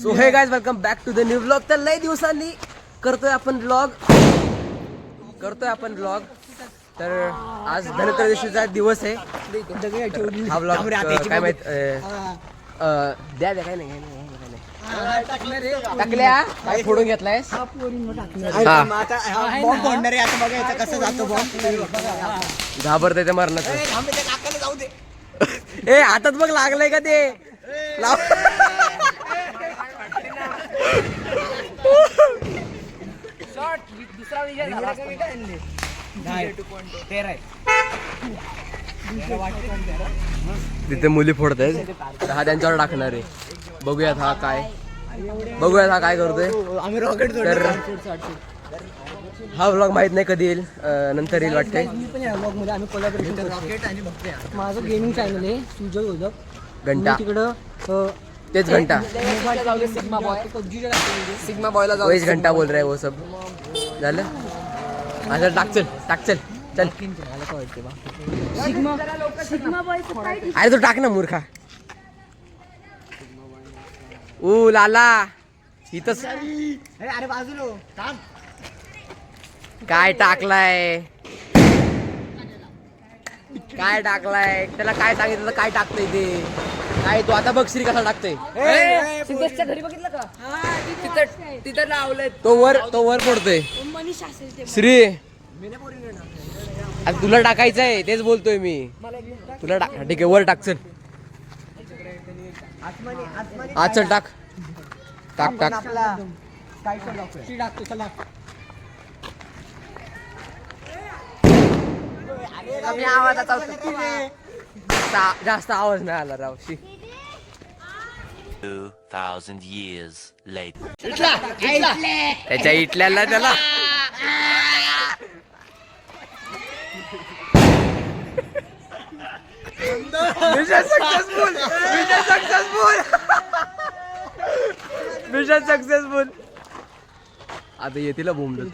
So hey guys welcome back to the new vlog. तर लय दिवसांनी करतोय आपण व्लॉग. तर आज धनत्रयोदशीचा दिवस आहे. हा व्लॉग काय माहित द्या काय नाही टाकल्या काय फोडून घेतलायस. घाबरतय ते मरणाचं. ए हातात बघ लागलंय का ते लाव. तिथे मुली फोडत आहेत. हा त्यांच्यावर टाकणार आहे. बघूयात हा काय करतोय. तर हा व्लॉग माहित नाही कधी येईल. नंतर येईल वाटते. माझं गेमिंग चॅनल आहे सुजय उदक घंटा तिकडं तेच घंटा सिग्मा बॉयला वहीच घंटा बोल रहा है वो सब झालं. अच्छा टाक चल अरे तो टाक ना मूर्खा. ओ लाला इथंच अरे बाजूला काय टाकलाय त्याला काय सांगितलं काय टाकतंय ते काय. तो आता बघ श्री कसा टाकतोय. सिद्धेशच्या घरी बघितलं का तिथं लावलंय तो वर पडतोय. श्री आता तुला टाकायचं आहे तेच बोलतोय मी. तुला टाक ठीक आहे वर टाक चल. आज चल टाक कमी आवाजात जास्त आवाज नाही आला रावशी. 2000 years later. त्याच्या इटल्याला त्याला मिशन सक्सेसफुल. आता येतील बोंबल.